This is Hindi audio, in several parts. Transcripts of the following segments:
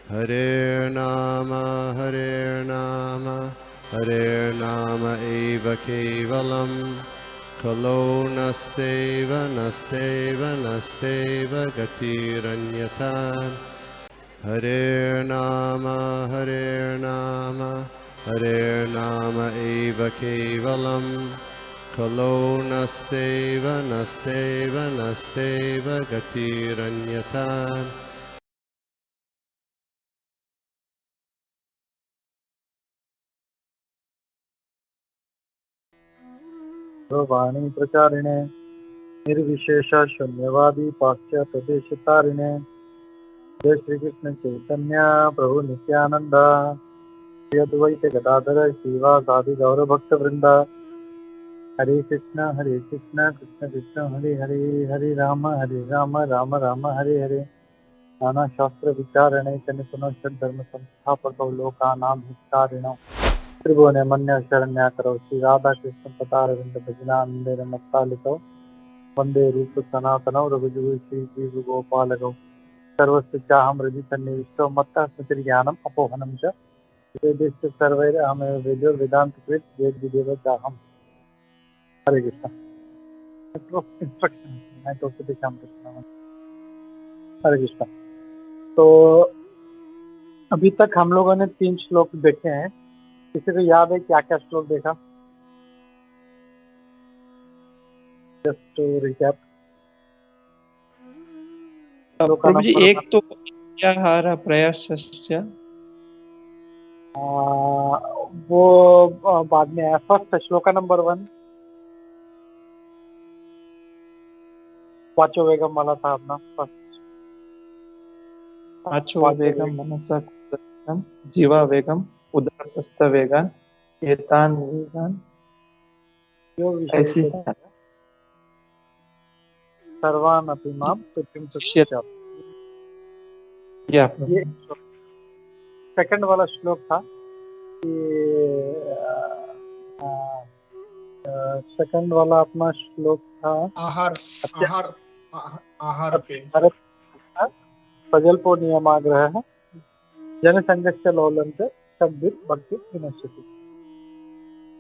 Hare Nama, Hare Nama eva kevalam, Kalo nasteva, nasteva, nasteva gatiranyata. Hare Nama, Hare Nama eva kevalam, Kalo nasteva, nasteva, nasteva gatiranyata. वाणी प्रचारिणे निर्विशेष शून्यवादी पाश्चात्य देश तारिणे जय श्री कृष्ण चैतन्य प्रभु नित्यानंद श्री अद्वैत गदाधर श्रीवासादि गौर भक्त वृंदा हरे कृष्ण कृष्ण कृष्ण हरे हरे हरे राम राम राम हरे हरे नाना शास्त्र विचारणे चनिपुनश्च धर्म संस्थापकौ लोकानां हितकारिणौ त्रिभुवने मन्य शरण्याकरौ श्री राधा कृष्ण पदारविंद भजनानंदेन मत्तालिकौ वंदे रूप सनातनौ रघुजुगु श्री जीव गोपालकौ सर्वस्य चाहं हृदि सन्निविष्टो मत्तः स्मृतिर्ज्ञानम् अपोहनं च वेदेश्च सर्वैः अहमेव वेदो वेदान्तकृत् वेदविदेव चाहम्। हरे कृष्ण। इंस्ट्रक्शन मैं तो दिखाम कृष्ण। हरे कृष्ण। तो अभी तक हम लोगों ने 3 श्लोक देखे हैं। किसी को याद है क्या क्या श्लोक देखा? Just to recap. प्रभु जी एक तो आहार प्रयासस्य वो बाद में आया। फर्स्ट श्लोका नंबर 1 वाचो वेगम वाला था अपना फर्स्ट। वाचो वेगम मनसा कुसलम जीवा वेगम उदरतस्थ वेगान एतान वेगान ऐसी सर्वान अपि मां तुतिं शिष्यते। ये सेकंड वाला श्लोक था कि सेकंड वाला अपना श्लोक था आहार पे प्रजल्पो नियमाग्रह जनसंघस्य लोलंत शब्दित भक्ति विनश्यति।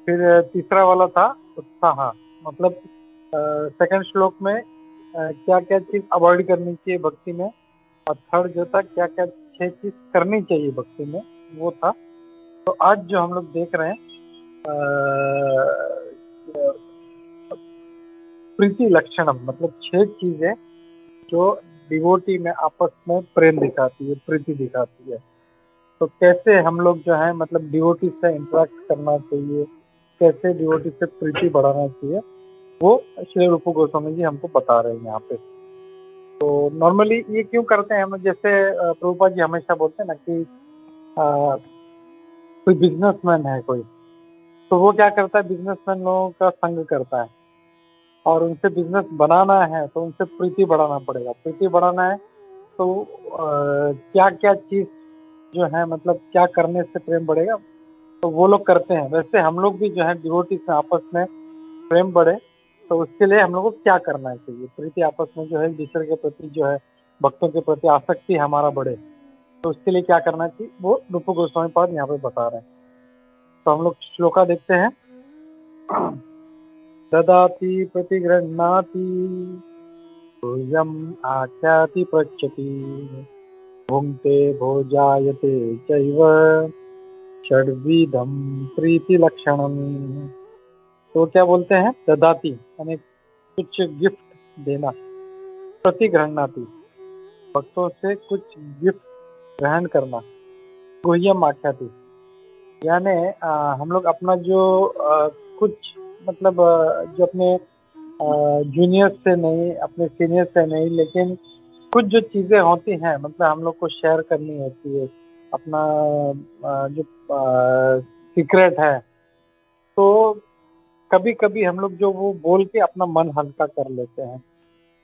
फिर तीसरा वाला था उत्साह, मतलब सेकंड श्लोक में क्या क्या चीज अवॉइड करनी चाहिए भक्ति में, और थर्ड जो था क्या क्या 6 चीज करनी चाहिए भक्ति में, वो था। तो आज जो हम लोग देख रहे हैं प्रीति लक्षणम, मतलब 6 चीजें जो डिवोटी में आपस में प्रेम दिखाती है, प्रीति दिखाती है। तो कैसे हम लोग जो है मतलब डिवोटी से इंटरेक्ट करना चाहिए, कैसे डिवोटी से प्रीति बढ़ाना चाहिए, वो श्री रूप गोस्वामी जी हमको बता रहे हैं यहाँ पे। तो नॉर्मली ये क्यों करते हैं हम, जैसे प्रभुपाद जी हमेशा बोलते हैं ना कि कोई बिजनेसमैन है कोई, तो वो क्या करता है, बिजनेसमैन लोगों का संग करता है और उनसे बिजनेस बनाना है तो उनसे प्रीति बढ़ाना पड़ेगा। प्रीति बढ़ाना है तो क्या क्या चीज जो है मतलब क्या करने से प्रेम बढ़ेगा, तो वो लोग करते हैं। वैसे हम लोग भी जो है डिवोटी से आपस में प्रेम बढ़े तो उसके लिए हम लोग को क्या करना चाहिए, प्रीति आपस में जो है दूसरे के प्रति जो है भक्तों के प्रति आसक्ति हमारा बढ़े, तो उसके लिए क्या करना चाहिए वो रूप गोस्वामी पाद यहाँ पे बता रहे हैं। तो हम लोग श्लोका देखते हैं। ददाति प्रतिगृह्णाति भूयम् आख्याति पृच्छति भुङ्क्ते भोजायते चैव षड्विधं प्रीति लक्षणम्। तो क्या बोलते हैं, ददाति यानी कुछ गिफ्ट देना, प्रतिगृह्णाति भक्तों से कुछ गिफ्ट ग्रहण करना, गुह्यम आख्याति यानी हम लोग अपना जो कुछ मतलब जो अपने जूनियर से नहीं, अपने सीनियर से नहीं, लेकिन कुछ जो चीज़ें होती हैं मतलब हम लोग को शेयर करनी होती है, अपना जो सीक्रेट है, तो कभी कभी हम लोग जो वो बोल के अपना मन हल्का कर लेते हैं,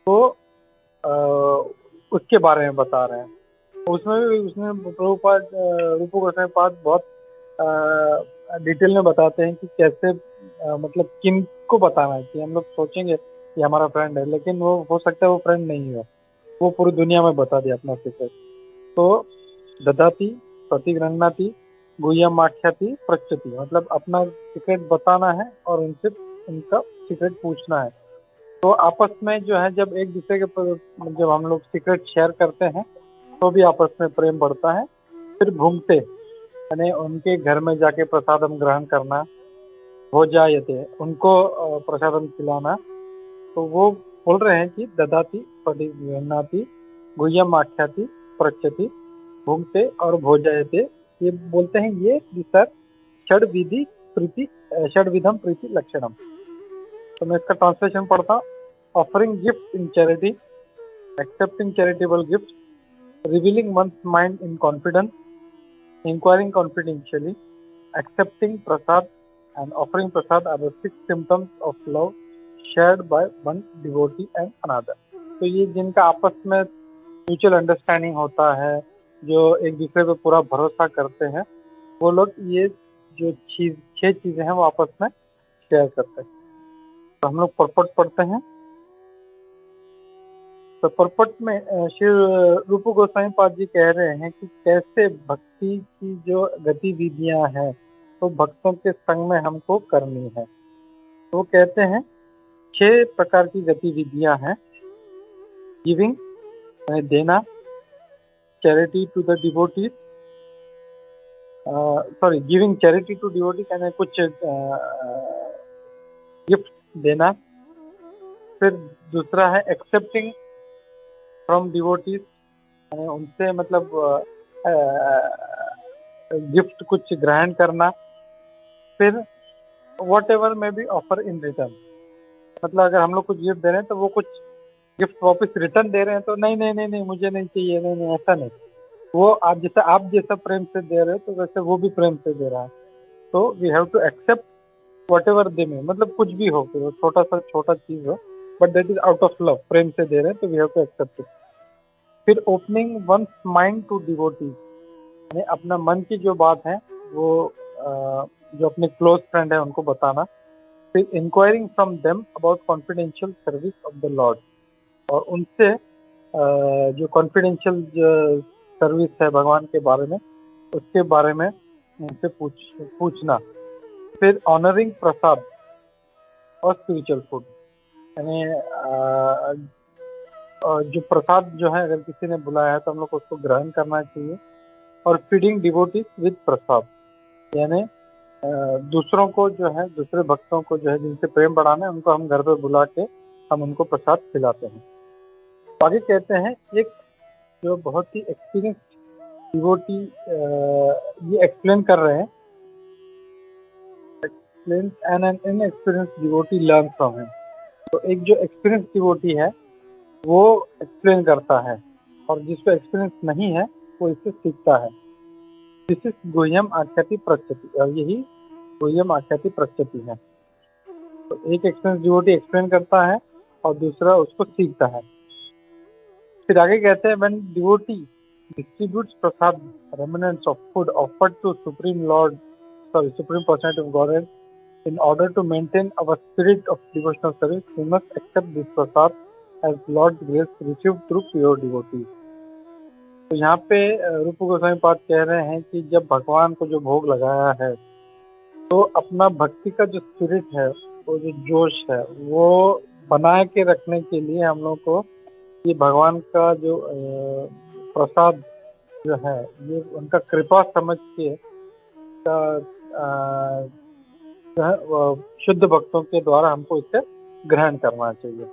तो उसके बारे में बता रहे हैं। उसमें भी उसमें प्रभुपाद रूप गोस्वामी पाद बहुत डिटेल में बताते हैं कि कैसे मतलब किन को बताना चाहिए। हम लोग सोचेंगे कि हमारा फ्रेंड है, लेकिन वो हो सकता है वो फ्रेंड नहीं है, वो पूरी दुनिया में बता दिया अपना सीक्रेट। तो ददाती प्रतिगृह्णाति गुह्यम आख्याति पृच्छति, मतलब अपना सीक्रेट बताना है और उनसे उनका सीक्रेट पूछना है। तो आपस में जो है जब एक दूसरे के जब हम लोग सीक्रेट शेयर करते हैं तो भी आपस में प्रेम बढ़ता है। फिर घूमते यानी उनके घर में जाके प्रसादम ग्रहण करना, भोजायते उनको प्रसादम खिलाना। तो वो बोल रहे हैं कि ददाती परिगृह्णाति गुह्यम आख्याति पृच्छति भुंक्ते और भोजायते, ये बोलते हैं ये सर षड विधि प्रीति षड विधम प्रीति लक्षणम। तो मैं इसका ट्रांसलेशन पढ़ता हूँ। Offering gift in charity, accepting charitable gift, revealing once mind in confidence, enquiring confidentiality, accepting prasad and offering prasad are the 6 symptoms of love shared by one devotee and another। तो ये जिनका आपस में म्यूचुअल अंडरस्टैंडिंग होता है, जो एक दूसरे पे पूरा भरोसा करते हैं, वो लोग ये जो 6 चीजें हैं वो आपस में शेयर करते हैं। तो हम लोग परपट पढ़ते हैं। तो परपट में श्री रूप गोस्वामी पाद जी कह रहे हैं कि कैसे भक्ति की जो गतिविधियां हैं तो भक्तों के संग में हमको करनी है। तो वो कहते हैं 6 प्रकार की गतिविधियां हैं। गिविंग देना, charity to the devotees, sorry giving charity to devotee यानी कुछ गिफ्ट देना। फिर दूसरा है एक्सेप्टिंग फ्रॉम डिवोटीज, उनसे मतलब गिफ्ट कुछ ग्रहण करना। फिर वॉट एवर में बी ऑफर इन रिटर्न, मतलब अगर हम लोग कुछ गिफ्ट दे रहे हैं तो वो कुछ गिफ्ट वापस रिटर्न दे रहे हैं तो नहीं नहीं नहीं नहीं मुझे नहीं चाहिए, नहीं नहीं ऐसा नहीं। वो आप जैसा प्रेम से दे रहे हो तो वैसे वो भी प्रेम से दे रहा है। तो we have to accept whatever they में, मतलब कुछ भी हो, फिर वो छोटा चीज हो, but that is out of love, प्रेम से दे रहे हैं तो we have to accept it. फिर opening one's mind to devotees, यानी अपना मन की जो बात है वो जो अपने क्लोज फ्रेंड है उनको बताना। फिर enquiring from them about confidential service of the Lord, और उनसे जो कॉन्फिडेंशियल सर्विस है भगवान के बारे में उसके बारे में उनसे पूछना। फिर ऑनरिंग प्रसाद और स्पिरिचुअल फूड, यानी जो प्रसाद जो है अगर किसी ने बुलाया है तो हम लोग उसको ग्रहण करना चाहिए। और फीडिंग डिवोटीज विद प्रसाद, यानी दूसरों को जो है दूसरे भक्तों को जो है जिनसे प्रेम बढ़ाना है उनको हम घर पे बुला के हम उनको प्रसाद खिलाते हैं। आगे कहते हैं एक जो बहुत ही एक्सपीरियंस डिवोटी ये एक्सप्लेन कर रहे हैं, explain an inexperience devotee learn from him. तो एक जो एक्सपीरियंस डिवोटी है वो एक्सप्लेन करता है और जिसको एक्सपीरियंस नहीं है वो इससे सीखता है। दिस इज गुह्यम आख्याति प्रक्षति, और यही गुह्यम आख्याति प्रक्षति है। तो एक एक्सपीरियंस डिवोटी एक्सप्लेन करता है और दूसरा उसको सीखता है। फिर आगे कहते हैं when devotee distributes prasad remnants of food offered to supreme personality of godhead in order to maintain our spirit of devotional service, we must accept this prasad as Lord's grace received through pure devotees। तो यहाँ पे रूप गोस्वामी पाद कह रहे हैं कि जब भगवान को जो भोग लगाया है तो अपना भक्ति का जो स्पिरिट है, वो जो जोश है, वो बनाए के रखने के लिए हम लोग को ये भगवान का जो प्रसाद जो है ये उनका कृपा समझ के जो है शुद्ध भक्तों के द्वारा हमको इसे ग्रहण करना चाहिए।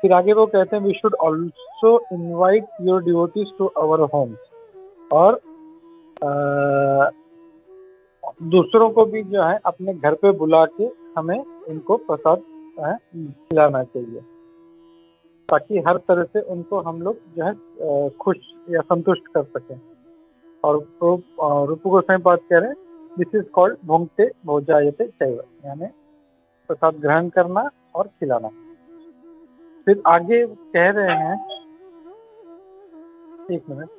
फिर आगे वो कहते हैं we should also invite your devotees to our homes, और दूसरों को भी जो है अपने घर पे बुला के हमें इनको प्रसाद खिलाना चाहिए ताकि हर तरह से उनको हम लोग जो है खुश या संतुष्ट कर सकें। और रूप गोस्वामी पाद कह रहे हैं दिस इज कॉल्ड भुंक्ते भोजायते चैव, यानी प्रसाद ग्रहण करना और खिलाना। फिर आगे कह रहे हैं, एक मिनट,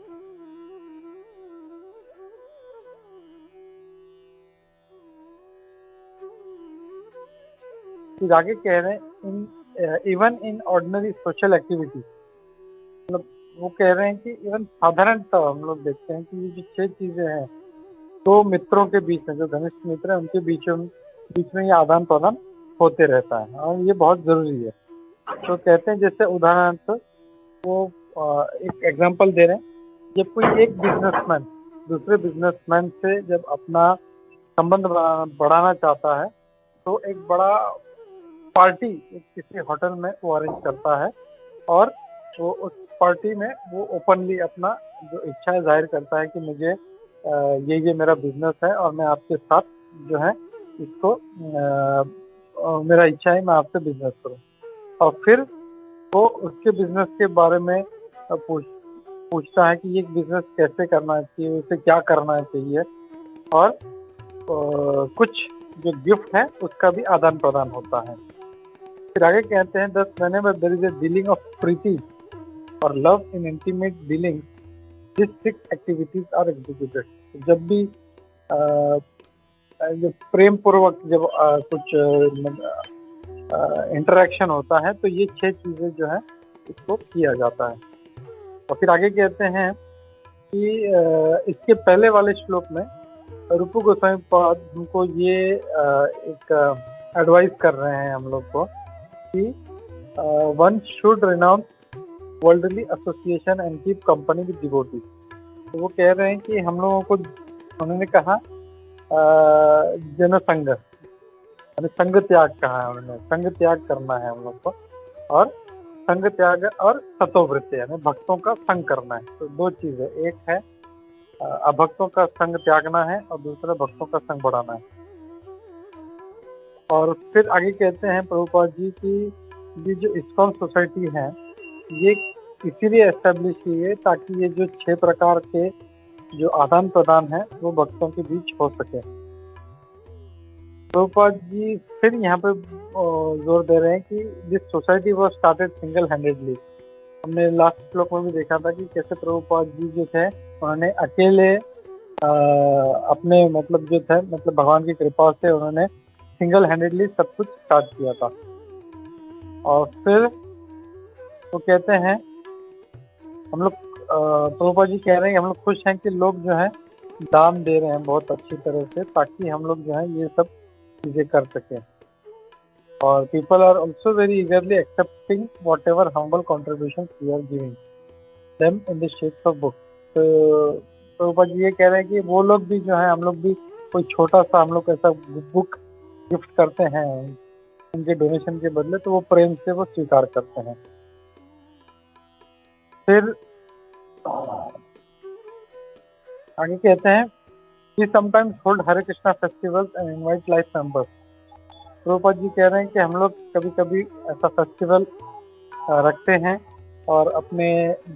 आगे कह रहे हैं in even in ordinary social activities, मतलब वो कह रहे हैं कि इवन साधारणतः हम लोग देखते हैं कि ये जो 6 चीजें हैं, दो मित्रों के बीच में, जो घनिष्ठ मित्र है उनके बीच में ये आदान प्रदान होते रहता है और ये बहुत जरूरी है। तो कहते हैं जैसे उदाहरणार्थ वो एक एग्जांपल दे रहे हैं, जब कोई एक बिजनेसमैन दूसरे बिजनेसमैन से जब अपना संबंध बढ़ाना चाहता है तो एक बड़ा पार्टी एक किसी होटल में वो अरेंज करता है और वो उस पार्टी में वो ओपनली अपना जो इच्छा है जाहिर करता है कि मुझे ये मेरा बिजनेस है और मैं आपके साथ जो है इसको मेरा इच्छा है मैं आपसे बिजनेस करूं। और फिर वो उसके बिजनेस के बारे में पूछता है कि ये बिजनेस कैसे करना चाहिए, उसे क्या करना चाहिए और कुछ जो गिफ्ट है उसका भी आदान प्रदान होता है। फिर आगे कहते हैं दस whenever there is a dealing of प्रीति और love in intimate dealing this 6 activities are executed. जब भी जो प्रेम पूर्वक जब कुछ इंटरेक्शन होता है तो ये 6 चीजें जो है इसको किया जाता है। और फिर आगे कहते हैं कि इसके पहले वाले श्लोक में रूप गोस्वामी पाद हमको ये एक एडवाइस कर रहे हैं हम लोग को कि one should renounce worldly association and keep company with devotees. तो वो कह रहे हैं कि हम लोगों को उन्होंने कहा जनसंग यानी संग त्याग कहा है, उन्होंने संग त्याग करना है हम लोग को और संग त्याग और सतोवृत्ति यानी भक्तों का संग करना है। तो दो चीजें, एक है अभक्तों का संग त्यागना है और दूसरा भक्तों का संग बढ़ाना है। और फिर आगे कहते हैं प्रभुपाद जी की ये जो इस्कॉन सोसाइटी है ये इसीलिए एस्टेब्लिश की है ताकि ये जो 6 प्रकार के जो आदान प्रदान है वो भक्तों के बीच हो सके। प्रभुपाद जी फिर यहाँ पे जोर दे रहे हैं कि this society was started single handedly. हमने लास्ट श्लोक में भी देखा था कि कैसे प्रभुपाद जी जो थे उन्होंने अकेले अपने मतलब जो थे मतलब भगवान की कृपा से उन्होंने सिंगल हैंडेडली सब कुछ स्टार्ट किया था। और फिर वो कहते हैं हम लोग प्रभुपाद जी कह रहे हैं कि हम लोग खुश हैं कि लोग जो है दान दे रहे हैं बहुत अच्छी तरह से ताकि हम लोग जो है ये सब चीजें कर सकें। और people are also very eagerly accepting whatever humble contribution we are giving them in the shapes of book. तो प्रभुपाद जी ये कह रहे हैं कि वो लोग भी जो है हम लोग भी कोई छोटा सा हम लोग ऐसा बुक गिफ्ट करते हैं उनके डोनेशन के बदले तो वो प्रेम से वो स्वीकार करते हैं। फिर आगे कहते हैं We sometimes hold Hare Krishna festivals and invite life members। Prabhupada ji कह रहे हैं कि हम लोग कभी कभी ऐसा फेस्टिवल रखते हैं और अपने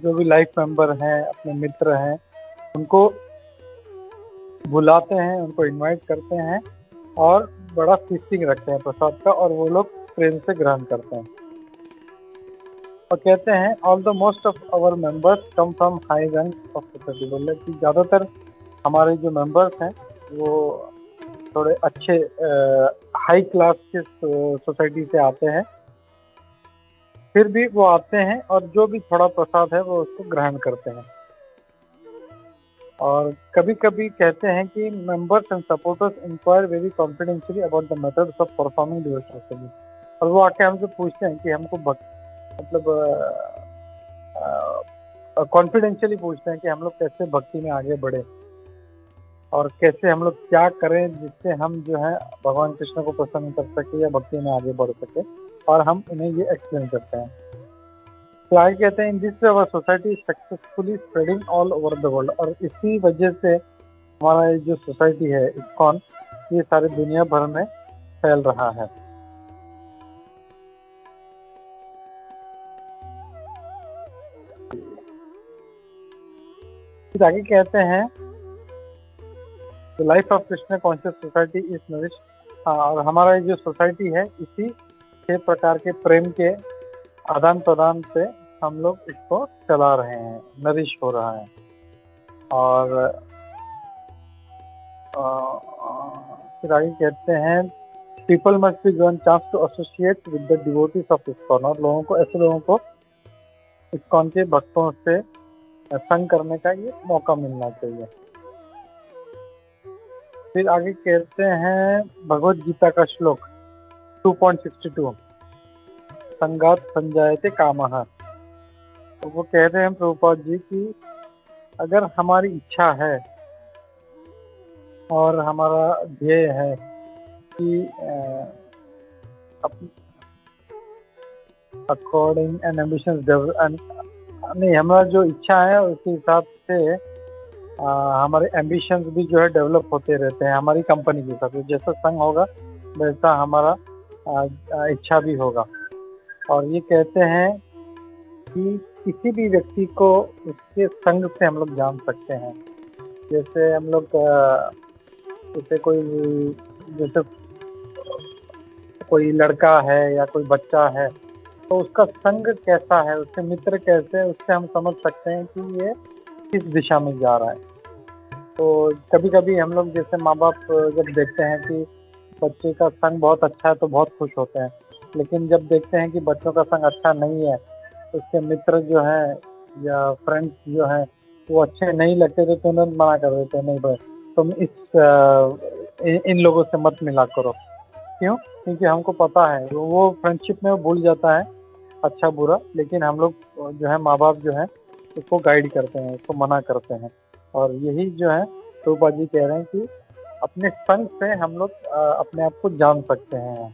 जो भी लाइफ मेंबर हैं अपने मित्र हैं उनको बुलाते हैं, उनको इनवाइट करते हैं और बड़ा फीस्टिंग रखते हैं प्रसाद का और वो लोग प्रेम से ग्रहण करते हैं। और कहते हैं all the most of our members come from high rank of society. बोले कि ज़्यादातर हमारे जो मेंबर्स हैं वो थोड़े अच्छे हाई क्लास के सोसाइटी से आते हैं, फिर भी वो आते हैं और जो भी थोड़ा प्रसाद है वो उसको ग्रहण करते हैं। और कभी कभी कहते हैं कि members and supporters inquire very confidentially about the methods of performing devotional service. और वो आके हमसे पूछते हैं कि हमको मतलब कॉन्फिडेंशियली पूछते हैं कि हम लोग कैसे भक्ति में आगे बढ़े और कैसे हम लोग क्या करें जिससे हम जो है भगवान कृष्ण को प्रसन्न कर सके या भक्ति में आगे बढ़ सके, और हम उन्हें ये एक्सप्लेन करते हैं। तो आगे कहते हैं in this way our society successfully spreading all over the world. और इसी वजह से हमारा ये जो सोसाइटी है इस्कॉन ये सारी दुनिया भर में फैल रहा है। फिर आगे कहते हैं life of Krishna conscious society is nourish. और हमारा ये जो सोसाइटी है इसी 6 प्रकार के प्रेम के आदान प्रदान से हम लोग इसको चला रहे हैं, नरिश हो रहा है। और फिर आगे कहते हैं people must be given chance to associate with the devotees of ISKCON. और लोगों को ऐसे लोगों को इस्कॉन के भक्तों से संग करने का ये मौका मिलना चाहिए। फिर आगे कहते हैं भगवत गीता का श्लोक 2.62 संगात संजायते कामः। तो वो कह रहे हैं प्रभुपाद जी कि अगर हमारी इच्छा है और हमारा ध्येय है कि अकॉर्डिंग एन एम्बिशन नहीं, हमारा जो इच्छा है उसके हिसाब से हमारे एम्बिशंस भी जो है डेवलप होते रहते हैं हमारी कंपनी के हिसाब से। जैसा संग होगा वैसा हमारा इच्छा भी होगा। और ये कहते हैं कि किसी भी व्यक्ति को उसके संग से हम लोग जान सकते हैं। जैसे हम लोग जैसे कोई लड़का है या कोई बच्चा है तो उसका संग कैसा है, उसके मित्र कैसे है, उससे हम समझ सकते हैं कि ये किस दिशा में जा रहा है। तो कभी कभी हम लोग जैसे माँ बाप जब देखते हैं कि बच्चे का संग बहुत अच्छा है तो बहुत खुश होते हैं, लेकिन जब देखते हैं कि बच्चों का संग अच्छा नहीं है, उसके मित्र जो हैं या फ्रेंड्स जो हैं वो अच्छे नहीं लगते तो तुरंत मना कर देते हैं, नहीं भाई तुम इन लोगों से मत मिला करो। क्यों? क्योंकि हमको पता है वो फ्रेंडशिप में वो भूल जाता है अच्छा बुरा, लेकिन हम लोग जो है माँ बाप जो है उसको गाइड करते हैं, उसको मना करते हैं। और यही जो है रूपा जी कह रहे हैं कि अपने संग से हम लोग अपने आप को जान सकते हैं।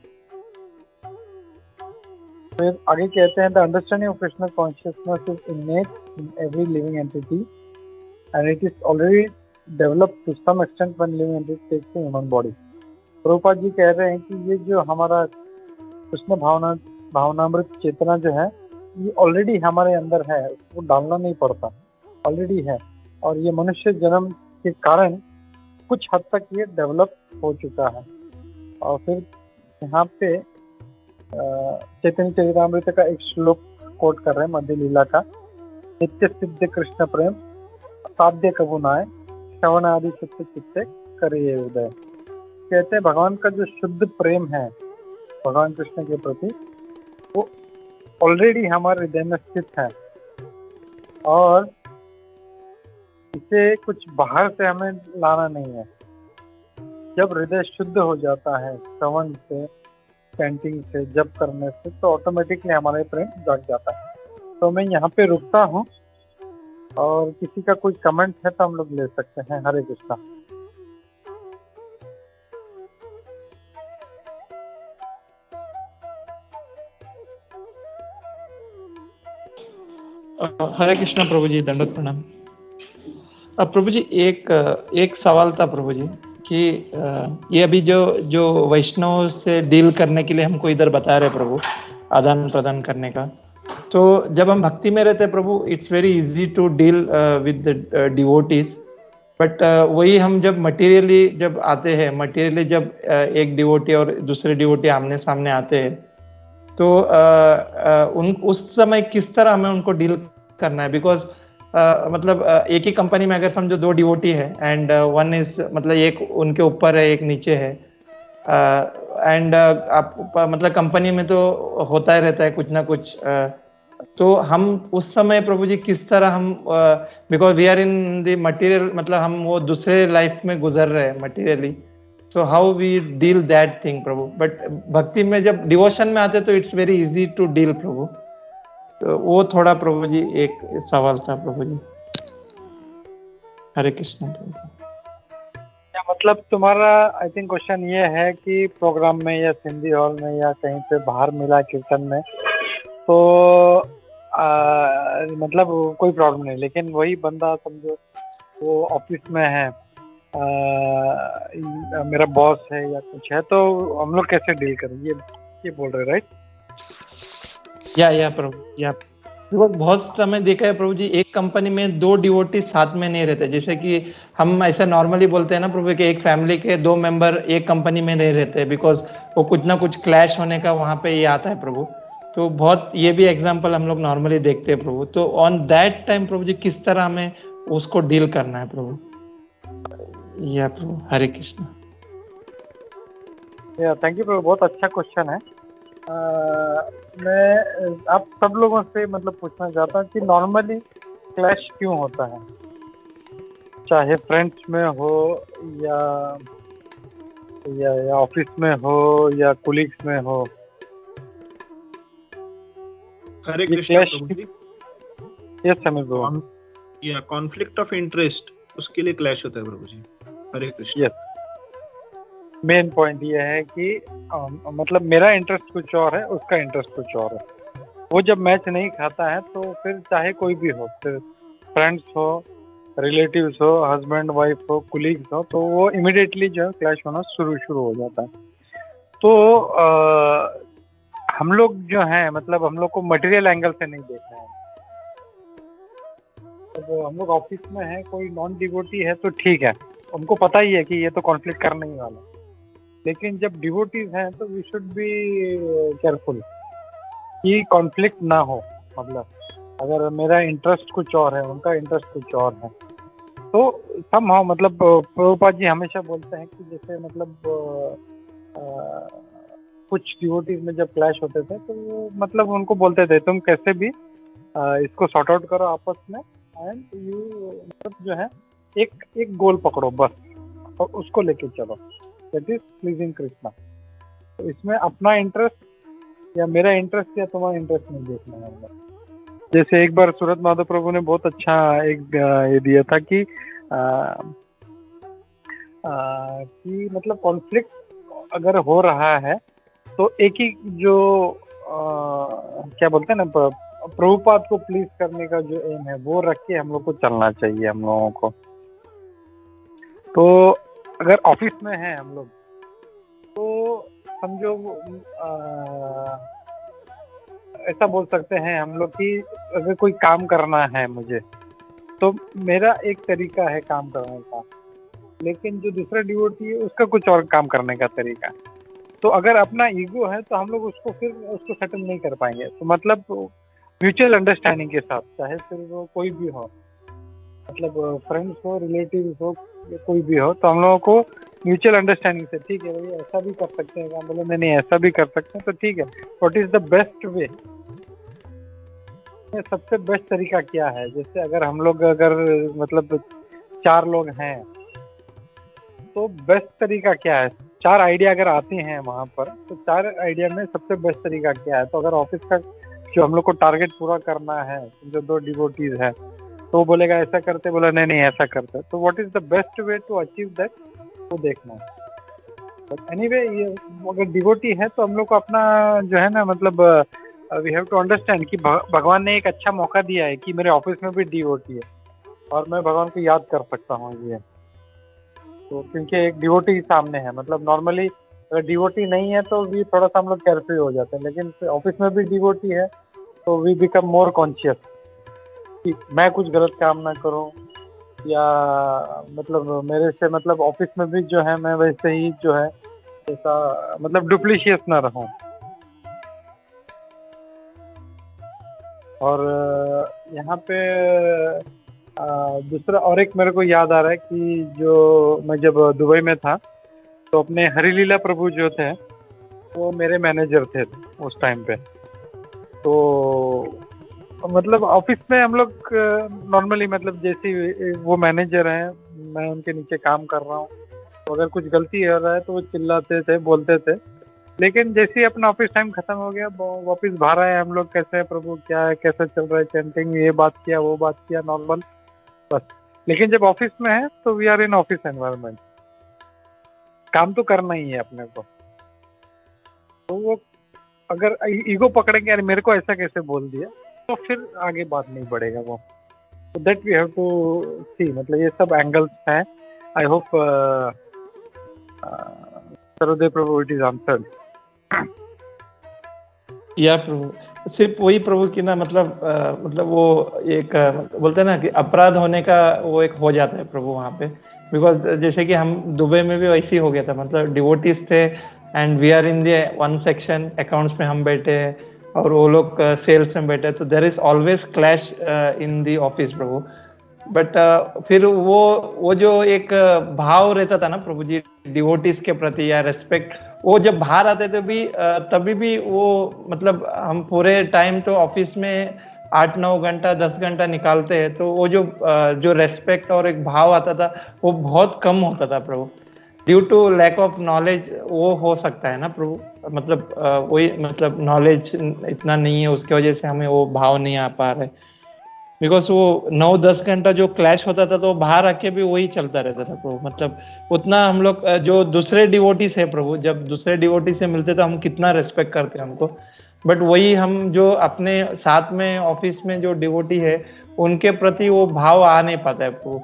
फिर आगे कहते हैं the understanding of Krishna consciousness is innate in every living entity and it is already developed to some extent when living entity takes the human body. Rupa ji कह रहे हैं कि ये जो हमारा कृष्ण भावनामृत चेतना जो है ये ऑलरेडी हमारे अंदर है, उसको डालना नहीं पड़ता, ऑलरेडी है। और ये मनुष्य जन्म के कारण कुछ हद तक ये डेवलप हो चुका है। और फिर यहाँ पे चैतन्य चरितामृत का एक श्लोक कोट कर रहे हैं मध्य लीला का, नित्य सिद्ध कृष्ण प्रेम साध्य कबू नाय श्रवण आदि सत्य चित्ते करिए उदय। कहते हैं भगवान का जो शुद्ध प्रेम है भगवान कृष्ण के प्रति वो ऑलरेडी हमारे हृदय में स्थित है और इसे कुछ बाहर से हमें लाना नहीं है। जब हृदय शुद्ध हो जाता है श्रवण से, चैंटिंग से, जप करने से, तो ऑटोमेटिकली हमारे प्रेम जाग जाता है। तो मैं यहाँ पे रुकता हूँ और किसी का कोई कमेंट है तो हम लोग ले सकते हैं। हरे कृष्णा। हरे कृष्णा प्रभु जी, दंडवत प्रणाम। अब प्रभु जी एक सवाल था प्रभु जी कि ये अभी जो वैष्णव से डील करने के लिए हमको इधर बता रहे प्रभु, आदान प्रदान करने का। तो जब हम भक्ति में रहते हैं प्रभु, it's very easy to deal with the devotees, but वही हम जब मटेरियली जब आते हैं, मटेरियली जब एक डिवोटी और दूसरे डिवोटी आमने सामने आते हैं, तो उस समय किस तरह हमें उनको डील करना है? बिकॉज मतलब एक ही कंपनी में अगर समझो दो डिवोटी है एंड वन इज मतलब एक उनके ऊपर है एक नीचे है, एंड आप मतलब कंपनी में तो होता ही रहता है कुछ ना कुछ, तो हम उस समय प्रभु जी किस तरह हम, because we are in the material, मतलब हम वो दूसरे लाइफ में गुजर रहे हैं materially, so how we deal that thing प्रभु। बट भक्ति में जब डिवोशन में आते तो it's very easy to deal प्रभु। तो वो थोड़ा प्रभु जी एक सवाल था प्रभु जी। हरे कृष्ण प्रभु। क्या मतलब तुम्हारा आई थिंक क्वेश्चन ये है कि प्रोग्राम में या सिंधी हॉल में या कहीं पे बाहर मिला कीर्तन में तो मतलब कोई प्रॉब्लम नहीं, लेकिन वही बंदा समझो वो ऑफिस में है, मेरा बॉस है या कुछ है, तो हम लोग कैसे डील करें, ये बोल रहे राइट? या प्रभु, या बहुत समय देखा है प्रभु जी, एक कंपनी में दो डिवोटी साथ में नहीं रहते। जैसे कि हम ऐसा नॉर्मली बोलते हैं ना प्रभु कि एक फैमिली के दो मेंबर एक कंपनी में नहीं रहते, बिकॉज वो कुछ ना कुछ क्लैश होने का वहां पे ये आता है प्रभु। तो बहुत ये भी एग्जांपल हम लोग नॉर्मली देखते हैं प्रभु। तो ऑन दैट टाइम प्रभु जी किस तरह हमें उसको डील करना है प्रभु? या प्रभु, हरे कृष्ण। थैंक यू प्रभु, बहुत अच्छा क्वेश्चन है। मैं आप सब लोगों से मतलब पूछना चाहता हूँ कि नॉर्मली क्लैश क्यों होता है, चाहे फ्रेंड्स में हो या या ऑफिस में हो या कुलीग्स में हो। हरे ये कृष्णा clash प्रभु जी। यस समीर बाबू। या कॉन्फ्लिक्ट ऑफ इंटरेस्ट, उसके लिए क्लैश होता है प्रभु जी। हरे कृष्ण। यस, मेन पॉइंट ये है कि मतलब मेरा इंटरेस्ट कुछ और है, उसका इंटरेस्ट कुछ और है। वो जब मैच नहीं खाता है तो फिर चाहे कोई भी हो, फिर फ्रेंड्स हो, रिलेटिव्स हो, हस्बैंड वाइफ हो, कुलीग्स हो, तो वो इमिडिएटली जो है क्लैश होना शुरू हो जाता है। तो हम लोग जो हैं मतलब हम लोग को मटेरियल एंगल से नहीं देखना है। तो हम लोग ऑफिस में है, कोई नॉन डिवोटी है तो ठीक है, उनको पता ही है कि ये तो कॉन्फ्लिक्ट करने ही वाला है। लेकिन जब डिवोटीज हैं तो वी शुड बी केयरफुल कि कॉन्फ्लिक्ट ना हो। मतलब अगर मेरा इंटरेस्ट कुछ और है, उनका इंटरेस्ट कुछ और है, तो समहाउ मतलब प्रभुपाद जी हमेशा बोलते हैं कि जैसे मतलब कुछ डिवोटीज में जब क्लैश होते थे तो वो मतलब उनको बोलते थे तुम कैसे भी इसको सॉर्ट आउट करो आपस में, एंड यू मतलब जो है एक गोल पकड़ो बस और उसको लेके चलो, दैट इज प्लीजिंग कृष्णा। तो इसमें अपना इंटरेस्ट या मेरा इंटरेस्ट या तुम्हारा इंटरेस्ट नहीं देखना है हमने। जैसे एक बार सूरत माधव प्रभु ने बहुत अच्छा एक ये दिया था कि कि मतलब कॉन्फ्लिक्ट अगर हो रहा है तो एक ही जो क्या बोलते हैं ना, प्रभुपाद को प्लीज करने का जो एम है वो रख के हम लोग को चलना चाहिए हम लोगों को। तो अगर ऑफिस में है हम लोग तो समझो ऐसा बोल सकते हैं हम लोग कि अगर कोई काम करना है मुझे, तो मेरा एक तरीका है काम करने का, लेकिन जो दूसरा डिवोटी है उसका कुछ और काम करने का तरीका है। तो अगर अपना ईगो है तो हम लोग उसको फिर उसको सेटल नहीं कर पाएंगे। तो मतलब म्यूचुअल अंडरस्टैंडिंग के साथ, चाहे फिर वो कोई भी हो, मतलब फ्रेंड्स हो, रिलेटिव्स हो, कोई भी हो, तो हम लोगों को म्यूचुअल अंडरस्टैंडिंग से ठीक है भाई ऐसा भी कर सकते हैं, काम बोले नहीं ऐसा भी कर सकते हैं, तो ठीक है व्हाट इज द बेस्ट वे, सबसे बेस्ट तरीका क्या है। जैसे अगर हम लोग अगर मतलब 4 लोग हैं तो बेस्ट तरीका क्या है, 4 आइडिया अगर आते हैं वहाँ पर तो 4 आइडिया में सबसे बेस्ट तरीका क्या है। तो अगर ऑफिस का जो हम लोग को टारगेट पूरा करना है, जो 2 डिवोटीज है, तो वो बोलेगा ऐसा करते, बोला नहीं नहीं ऐसा करते, तो what is the best way to achieve that, वो देखना है। बट एनीवे ये अगर डिवोटी है तो हम लोग को अपना जो है ना मतलब वी हैव टू अंडरस्टैंड कि भगवान ने एक अच्छा मौका दिया है कि मेरे ऑफिस में भी डिवोटी है और मैं भगवान को याद कर सकता हूँ ये। तो क्योंकि एक डिवोटी सामने है, मतलब नॉर्मली अगर डिवोटी नहीं है तो भी थोड़ा सा हम लोग केयरफ्री हो जाते हैं, लेकिन ऑफिस में भी डिवोटी है तो वी बिकम मोर कॉन्शियस कि मैं कुछ गलत काम ना करूं, या मतलब मेरे से मतलब ऑफिस में भी जो है मैं वैसे ही जो है ऐसा मतलब डुप्लीशियस ना रहूं। और यहाँ पे दूसरा और एक मेरे को याद आ रहा है कि जो मैं जब दुबई में था तो अपने हरिलीला प्रभु जो थे वो मेरे मैनेजर थे उस टाइम पे। तो मतलब ऑफिस में हम लोग नॉर्मली मतलब जैसे वो मैनेजर हैं, मैं उनके नीचे काम कर रहा हूँ, तो अगर कुछ गलती हो रहा है तो वो चिल्लाते थे, बोलते थे। लेकिन जैसे ही अपना ऑफिस टाइम खत्म हो गया, वापस बाहर आए हम लोग, कैसे है प्रभु, क्या है, कैसा चल रहा है चैंटिंग, ये बात किया वो बात किया, नॉर्मल बस। लेकिन जब ऑफिस में है तो we are in office environment, काम तो करना ही है अपने को। तो वो अगर ईगो पकड़ेंगे यार मेरे को ऐसा कैसे बोल दिया, तो फिर आगे बात नहीं बढ़ेगा वो। तो that we have to see, मतलब ये सब एंगल्स हैं। आई होप सर्वदेव प्रभु इट इज आंसर्ड। या प्रभु, सिर्फ वही प्रभु की ना मतलब वो एक बोलते हैं ना कि अपराध होने का वो एक हो जाता है प्रभु वहाँ पे। बिकॉज जैसे कि हम दुबई में भी वैसे ही हो गया था, मतलब डिवोटीज थे and we are in the one section, accounts में हम बैठे हैं और वो लोग सेल्स में बैठे, तो there is always clash in the office प्रभु। बट फिर वो जो एक भाव रहता था ना प्रभु जी डिवोटीज के प्रति या रेस्पेक्ट, वो जब बाहर आते थे भी तभी भी वो मतलब हम पूरे टाइम तो ऑफिस में 8-9 घंटा 10 घंटा निकालते हैं, तो वो जो रेस्पेक्ट और एक भाव आता था वो बहुत कम होता था प्रभु। Due to lack of knowledge वो हो सकता है ना प्रभु, मतलब वही मतलब नॉलेज इतना नहीं है, उसकी वजह से हमें वो भाव नहीं आ पा रहे। बिकॉज वो 9-10 घंटा जो क्लैश होता था तो बाहर आके भी वही चलता रहता था प्रभु। मतलब उतना हम लोग जो दूसरे डिवोटीज है प्रभु, जब दूसरे डिवोटी से मिलते तो हम कितना रेस्पेक्ट करते हैं हमको, बट वही हम जो अपने साथ में ऑफिस में जो डिवोटी है उनके प्रति वो भाव आ नहीं पाता है प्रभु।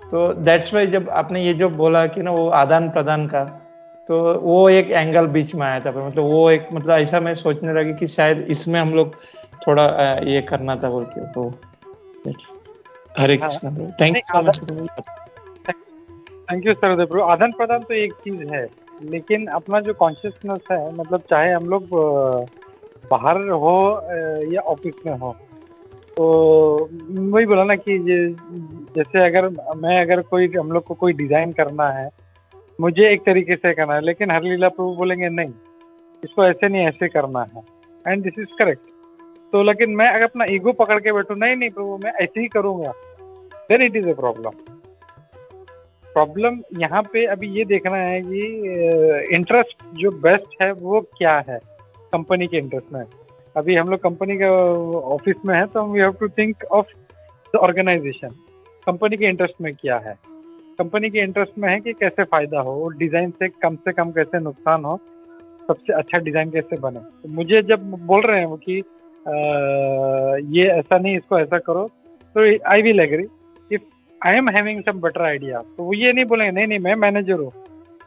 तो दैट्स वाई जब आपने ये जो बोला कि ना वो आदान प्रदान का, तो वो एक एंगल बीच में आया था प्रभु। मतलब वो एक मतलब ऐसा मैं सोचने लगी कि शायद इसमें हम लोग थोड़ा ये करना था बोल के। तो हरे कृष्णा प्रभु, थैंक यू सो मच प्रभु। थैंक यू सर प्रभु। आदान प्रदान तो एक चीज है, लेकिन अपना जो कॉन्शियसनेस है, मतलब चाहे हम लोग बाहर हो या ऑफिस में हो, तो वही बोला ना कि जैसे अगर कोई हम लोग को कोई डिजाइन करना है, मुझे एक तरीके से करना है, लेकिन हरलीला प्रभु बोलेंगे नहीं, इसको ऐसे नहीं ऐसे करना है, एंड दिस इज करेक्ट। तो लेकिन मैं अगर अपना ईगो पकड़ के बैठूं, नहीं नहीं प्रभु मैं ऐसे ही करूंगा, then it is a problem यहाँ पे अभी ये देखना है कि इंटरेस्ट जो बेस्ट है वो क्या है कंपनी के इंटरेस्ट में। अभी हम लोग कंपनी के ऑफिस में है, तो we have to think of the organization. Company के इंटरेस्ट में क्या है? कंपनी के इंटरेस्ट में है कि कैसे फायदा हो, डिजाइन से कम कैसे नुकसान हो, सबसे अच्छा डिजाइन कैसे बने। तो मुझे जब बोल रहे हैं वो कि ये ऐसा नहीं, इसको ऐसा करो, तो I will agree if I am having some better idea. तो वो ये नहीं बोलेंगे नहीं नहीं मैं मैनेजर हूँ,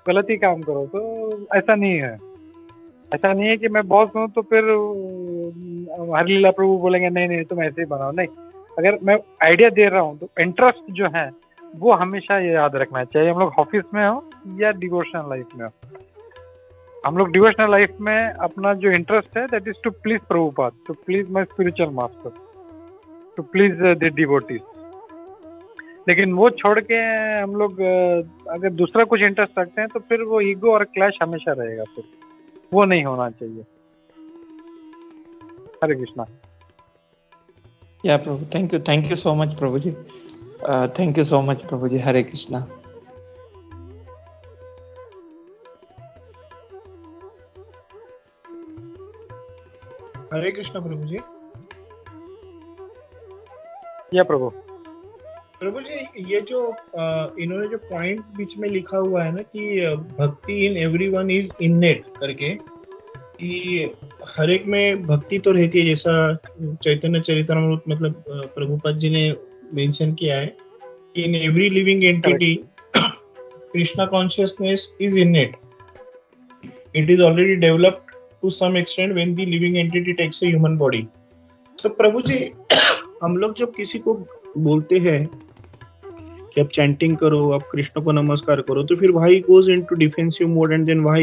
गलत ही काम करो। तो ऐसा नहीं है, ऐसा नहीं है कि मैं बॉस हूँ तो फिर हरलीला प्रभु बोलेंगे नहीं नहीं तुम ऐसे ही बनाओ। नहीं, अगर मैं आइडिया दे रहा हूँ तो इंटरेस्ट जो है वो हमेशा ये याद रखना चाहिए, हम लोग ऑफिस में हो या डिवोशनल लाइफ में हो। हम लोग डिवोशनल लाइफ में अपना जो इंटरेस्ट है that is to please Prabhupada, to please my spiritual master, to please the devotees. लेकिन वो छोड़ के हम लोग अगर दूसरा कुछ इंटरेस्ट रखते हैं तो फिर वो ईगो और क्लैश हमेशा रहेगा, फिर वो नहीं होना चाहिए। हरे कृष्णा। या प्रभु, थैंक यू सो मच प्रभु जी, थैंक यू सो मच प्रभु जी। हरे कृष्णा। हरे कृष्णा प्रभु जी। या प्रभु जी, ये जो इन्होंने जो पॉइंट बीच में लिखा हुआ है ना कि भक्ति इन एवरीवन इज इननेट करके, कि हर एक में भक्ति तो रहती है, जैसा चैतन्य चरितामृत मतलब प्रभुपाद जी ने मेंशन किया है कि in every living entity Krishna consciousness is innate, it is already developed to some extent when the living entity takes a human body. तो प्रभु जी, हम लोग जब किसी को बोलते हैं कि आप चैंटिंग करो, आप कृष्ण को नमस्कार करो, तो फिर why goes into defensive mode and then why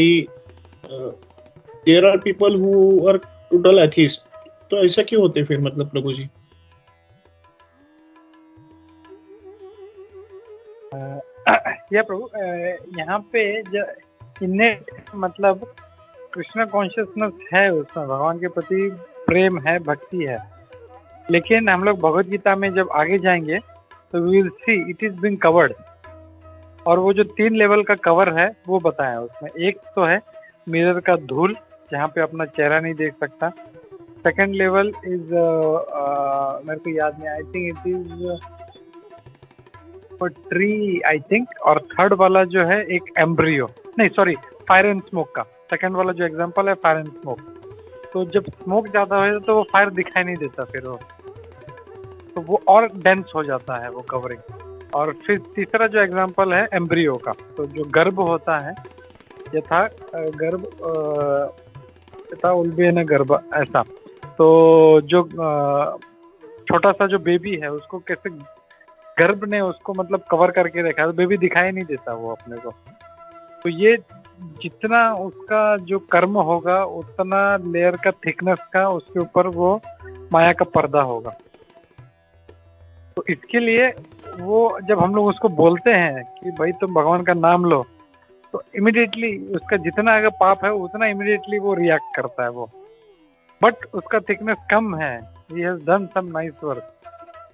there are people who are total atheist? तो ऐसा क्यों होते फिर मतलब प्रभु जी? या प्रभु, यहाँ पे इन्नेट मतलब कृष्ण कॉन्शियसनेस है, उसमें भगवान के प्रति प्रेम है, भक्ति है। लेकिन हम लोग भगवत गीता में जब आगे जाएंगे तो we will see it is being covered, और वो जो 3 लेवल का कवर है वो बताया उसमें। एक तो है मिरर का धूल, जहाँ पे अपना चेहरा नहीं देख सकता। सेकंड लेवल इज मेरे को याद नहीं, I think it is tree I think. और थर्ड वाला जो है एक एम्ब्रियो, नहीं सॉरी, फायर एंड स्मोक का। सेकंड वाला जो एग्जांपल है फायर एंड स्मोक, तो जब स्मोक ज्यादा हो तो वो फायर दिखाई नहीं देता, फिर वो और डेंस हो जाता है वो कवरिंग। और फिर तीसरा जो एग्जांपल है एम्ब्रियो का, तो जो गर्भ होता है, यथा गर्भ यथा उल्बेन गर्भ, ऐसा। तो जो छोटा सा जो बेबी है उसको कैसे गर्भ ने उसको मतलब कवर करके रखा है, तो बेबी दिखाई नहीं देता वो अपने को। तो ये जितना उसका जो कर्म होगा उतना लेयर का थिकनेस का उसके ऊपर वो माया का पर्दा होगा। तो इसके लिए वो जब हम लोग उसको बोलते हैं कि भाई तुम भगवान का नाम लो, तो इमिडिएटली उसका जितना अगर पाप है उतना इमिडिएटली वो रिएक्ट करता है वो, बट उसका थिकनेस कम है, he has done some nice work,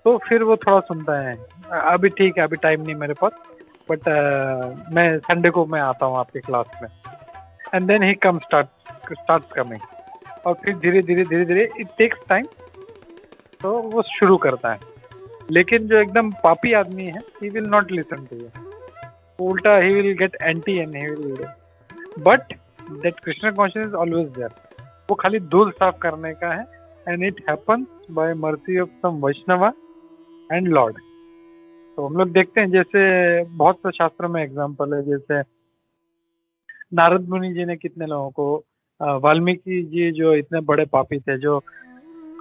तो फिर वो थोड़ा सुनता है, अभी ठीक है, अभी टाइम नहीं मेरे पास, बट मैं संडे को मैं आता हूँ आपके क्लास में, and then he come start coming, और फिर धीरे धीरे इट टेक्स टाइम, तो वो शुरू करता है। लेकिन जो एकदम पापी आदमी है, he will not listen to you, उल्टा ही विल गेट एंटी and he will, but that Krishna consciousness is always there, वो खाली धूल साफ करने का है, and it happens by mercy of some Vaishnava and Lord. तो हम लोग देखते हैं जैसे बहुत से शास्त्रों में एग्जाम्पल है, जैसे नारद मुनि जी ने कितने लोगों को, वाल्मीकि जी जो इतने बड़े पापी थे, जो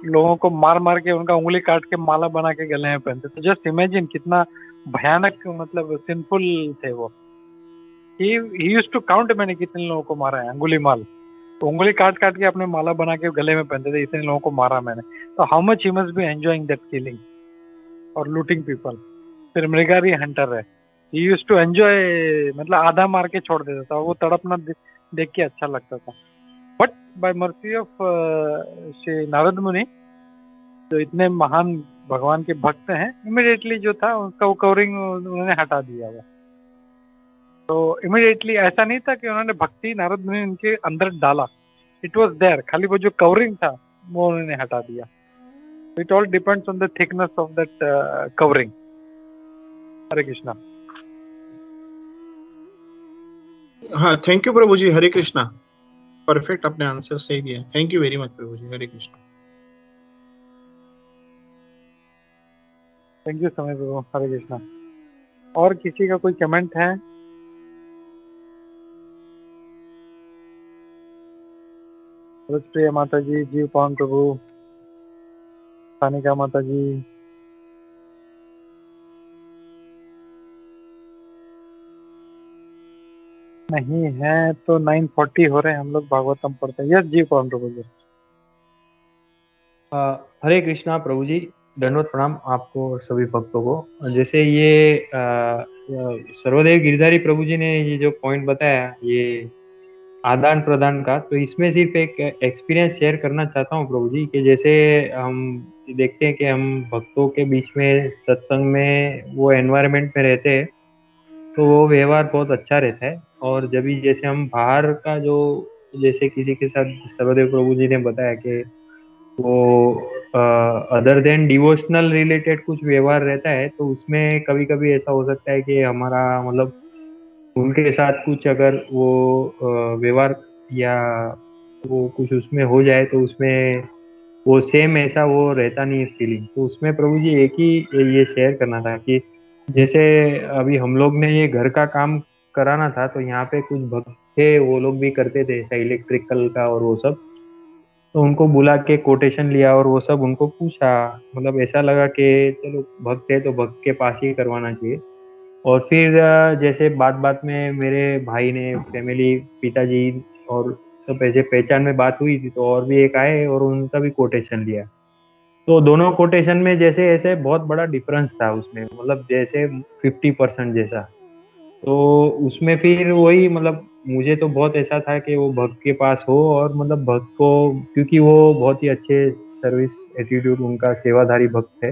लोगों को मार मार के उनका उंगली काट के माला बना के गले में पहनते, तो जस्ट इमेजिन कितना भयानक मतलब सिंफुल थे वो। ही यूज्ड टू काउंट, मैंने कितने लोगों को मारा है, अंगुली माल, तो उंगली काट काट के अपने माला बना के गले में पहनते थे, इतने लोगों को मारा मैंने, तो how much he must be enjoying that killing और लूटिंग पीपल। फिर मृगारी हंटर है, ही यूज्ड टू एंजॉय, मतलब आधा मार के छोड़ देता था, वो तड़पना देख के अच्छा लगता था। But by mercy of Shri Narad मुनि, जो इतने महान भगवान के भक्त हैं, इमिडिएटली जो था उसका वो कवरिंग उन्होंने हटा दिया हुआ। तो इमिडिएटली ऐसा नहीं था कि उन्होंने भक्ति नारद मुनि उनके अंदर डाला, इट वाज देयर, खाली वो जो कवरिंग था वो उन्होंने हटा दिया। It all depends on the thickness of that covering. Hare Krishna. हाँ, thank you Prabhu ji, Hare Krishna, perfect, आपने आंसर सही दिया, thank you very much Prabhu ji, Hare Krishna. Thank you समय प्रभु, हरे कृष्णा। और किसी का कोई कमेंट है? प्रिय माता जी, जीव पावन प्रभु, सानिका माता जी, नहीं है तो 9:40 हो रहे हैं, हम लोग भागवतम पढ़ते हैं। यस जीव पावन प्रभु जी। हरे कृष्णा प्रभु जी, दंडवत प्रणाम आपको और सभी भक्तों को। जैसे ये सर्वदेव गिरधारी प्रभु जी ने ये जो पॉइंट बताया, ये आदान प्रदान का, तो इसमें सिर्फ एक एक्सपीरियंस शेयर करना चाहता हूँ प्रभु जी, कि जैसे हम देखते हैं कि हम भक्तों के बीच में सत्संग में वो एनवायरनमेंट में रहते हैं, तो वो व्यवहार बहुत अच्छा रहता है। और जब भी जैसे हम बाहर का जो, जैसे किसी के साथ सर्वदेव प्रभु जी ने बताया कि वो अदर देन डिवोशनल रिलेटेड कुछ व्यवहार रहता है, तो उसमें कभी कभी ऐसा हो सकता है कि हमारा मतलब उनके साथ कुछ अगर वो व्यवहार या वो कुछ उसमें हो जाए, तो उसमें वो सेम ऐसा वो रहता नहीं है फीलिंग। तो उसमें प्रभु जी एक ही ये शेयर करना था कि जैसे अभी हम लोग ने ये घर का काम कराना था, तो यहाँ पे कुछ भक्त थे, वो लोग भी करते थे ऐसा इलेक्ट्रिकल का और वो सब, तो उनको बुला के कोटेशन लिया और वो सब उनको पूछा, मतलब ऐसा लगा कि चलो भक्त है तो भक्त के पास ही करवाना चाहिए। और फिर जैसे बात बात में मेरे भाई ने, फैमिली, पिताजी और सब ऐसे पहचान में बात हुई थी, तो और भी एक आए और उनका भी कोटेशन लिया। तो दोनों कोटेशन में जैसे ऐसे बहुत बड़ा डिफरेंस था उसमें, मतलब जैसे 50% जैसा। तो उसमें फिर वही मतलब मुझे तो बहुत ऐसा था कि वो भक्त के पास हो, और मतलब भक्त को, क्योंकि वो बहुत ही अच्छे सर्विस एटीट्यूड, उनका सेवाधारी भक्त है,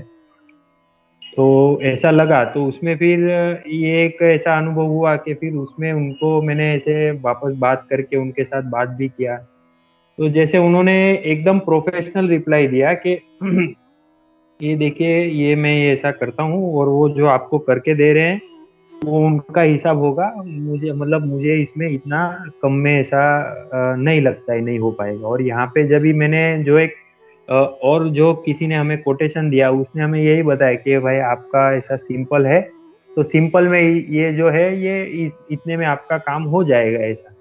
तो ऐसा लगा। तो उसमें फिर ये एक ऐसा अनुभव हुआ कि फिर उसमें उनको मैंने ऐसे वापस बात करके उनके साथ बात भी किया, तो जैसे उन्होंने एकदम प्रोफेशनल रिप्लाई दिया कि ये देखिए, ये मैं ये ऐसा करता हूँ और वो जो आपको करके दे रहे हैं वो उनका हिसाब होगा, मुझे मतलब मुझे इसमें इतना कम में ऐसा नहीं लगता है, नहीं हो पाएगा। और यहाँ पे जब भी मैंने जो एक और जो किसी ने हमें कोटेशन दिया, उसने हमें यही बताया कि भाई आपका ऐसा सिंपल है, तो सिंपल में ये जो है ये इतने में आपका काम हो जाएगा ऐसा।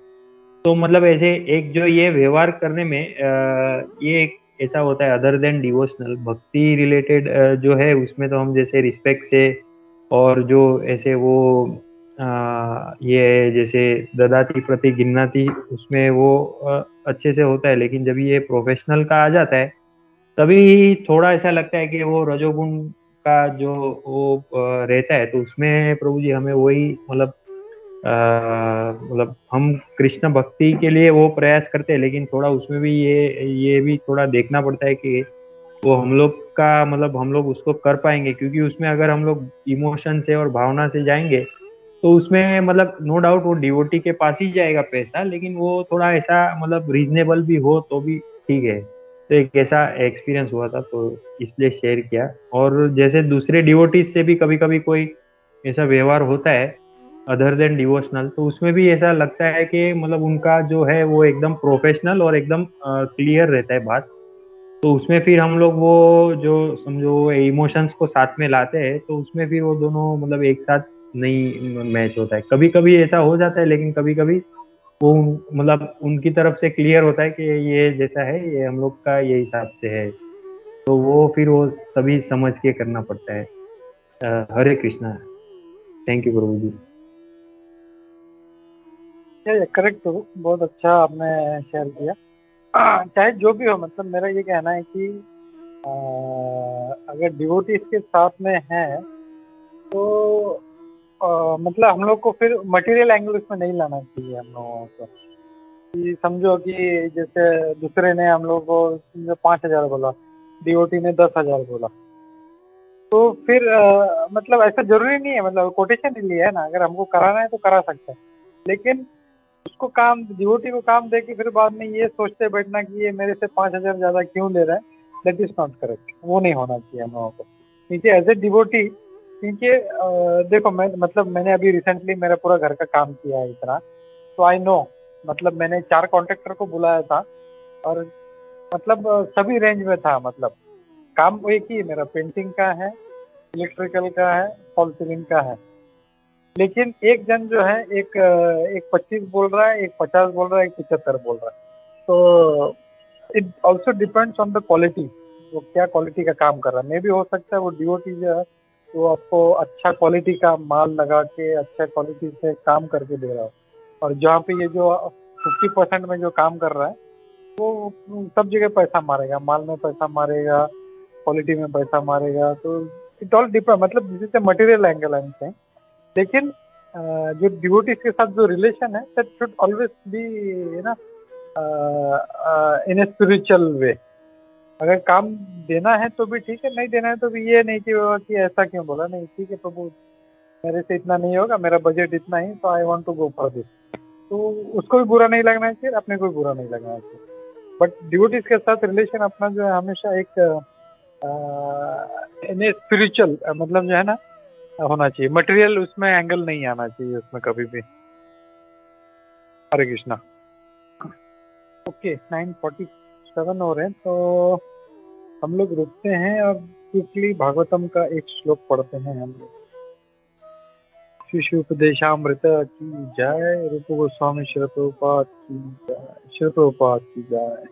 तो मतलब ऐसे एक जो ये व्यवहार करने में ये एक ऐसा होता है, अदर देन डिवोशनल भक्ति रिलेटेड जो है, उसमें तो हम जैसे रिस्पेक्ट से, और जो ऐसे वो ये जैसे ददाती प्रति गिन्नाती, उसमें वो अच्छे से होता है। लेकिन जब ये प्रोफेशनल का आ जाता है, तभी थोड़ा ऐसा लगता है कि वो रजोगुण का जो वो रहता है, तो उसमें प्रभु जी हमें वही मतलब मतलब हम कृष्ण भक्ति के लिए वो प्रयास करते हैं, लेकिन थोड़ा उसमें भी ये भी थोड़ा देखना पड़ता है कि वो हम लोग का मतलब हम लोग उसको कर पाएंगे, क्योंकि उसमें अगर हम लोग इमोशन से और भावना से जाएंगे तो उसमें मतलब नो डाउट वो डिवोटी के पास ही जाएगा पैसा, लेकिन वो थोड़ा ऐसा मतलब रीजनेबल भी हो तो भी ठीक है। तो एक ऐसा एक्सपीरियंस हुआ था, तो इसलिए शेयर किया। और जैसे दूसरे डिवोटीज से भी कभी कभी कोई ऐसा व्यवहार होता है अदर देन डिवोशनल, तो उसमें भी ऐसा लगता है कि मतलब उनका जो है वो एकदम प्रोफेशनल और एकदम क्लियर रहता है बात। तो उसमें फिर हम लोग वो जो समझो इमोशंस को साथ में लाते हैं, तो उसमें फिर वो दोनों मतलब एक साथ नहीं मैच होता है। कभी कभी ऐसा हो जाता है, लेकिन कभी कभी वो मतलब उनकी तरफ से क्लियर होता है कि ये जैसा है ये हम लोग का ये हिसाब से है, तो वो फिर वो सभी समझ के करना पड़ता है। हरे कृष्णा। थैंक यू प्रभु जी। ये करेक्ट, हो बहुत अच्छा आपने शेयर किया। चाहे जो भी हो, मतलब मेरा ये कहना है कि अगर डिवोटी इसके साथ में है तो मतलब हम लोग को फिर मटेरियल एंगल इसमें नहीं लाना चाहिए हम लोगों को। कि समझो कि जैसे दूसरे ने हम लोग को समझो 5,000 बोला, डीओटी ने 10,000 बोला, तो फिर मतलब ऐसा जरूरी नहीं है, मतलब कोटेशन ही लिया है ना, अगर हमको कराना है तो करा सकते हैं। लेकिन उसको काम डीओटी को काम दे के फिर बाद में ये सोचते बैठना कि ये मेरे से 5,000 ज़्यादा क्यों ले रहा है, दैट इज नॉट करेक्ट। वो नहीं होना चाहिए हम लोगों को, क्योंकि एज ए डिवोटी, क्योंकि देखो मैं मतलब मैंने अभी रिसेंटली मेरा पूरा घर का काम किया है इतना, तो आई नो, मतलब मैंने 4 कॉन्ट्रैक्टर को बुलाया था और मतलब सभी रेंज में था। मतलब काम वो एक ही है, मेरा पेंटिंग का है, इलेक्ट्रिकल का है, फॉल सीलिंग का है। लेकिन एक जन जो है एक 25 बोल रहा है, एक 50 बोल रहा है, एक 75 बोल रहा है। तो it also depends on the quality, वो क्या क्वालिटी का काम कर रहा है। मे भी हो सकता है वो डीओटी जो है वो आपको अच्छा क्वालिटी का माल लगा के अच्छा क्वालिटी से काम करके दे रहा हो, और जहाँ पे ये जो 50% में जो काम कर रहा है वो सब जगह पैसा मारेगा, माल में पैसा मारेगा, क्वालिटी में पैसा मारेगा। तो इट ऑल डिपेंड, मतलब this is the material angle I am saying. लेकिन जो डिवोटीज के साथ जो रिलेशन है दैट शुड ऑलवेज बी ना इन ए स्पिरिचुअल वे। अगर काम देना है तो भी ठीक है, नहीं देना है तो भी ये नहीं कि ऐसा क्यों बोला, नहीं ठीक है प्रभु मेरे से इतना नहीं होगा, मेरा बजट इतना ही, तो I want to go for this. तो उसको भी बुरा नहीं लगना चाहिए, अपने को भी बुरा नहीं लगना चाहिए। बट डिवोटीज के साथ रिलेशन अपना जो है हमेशा एक इन ए स्पिरिचुअल मतलब जो है ना होना चाहिए, मटेरियल उसमें एंगल नहीं आना चाहिए उसमें कभी भी। हरे कृष्णा। ओके 9:47 हो रहे हैं, तो हम लोग रुकते हैं और क्विकली भागवतम का एक श्लोक पढ़ते हैं हम लोग। शिशु उपदेशामृत की जय, रूप गोस्वामी श्री प्रभुपाद की जय, श्री प्रभुपाद की जय।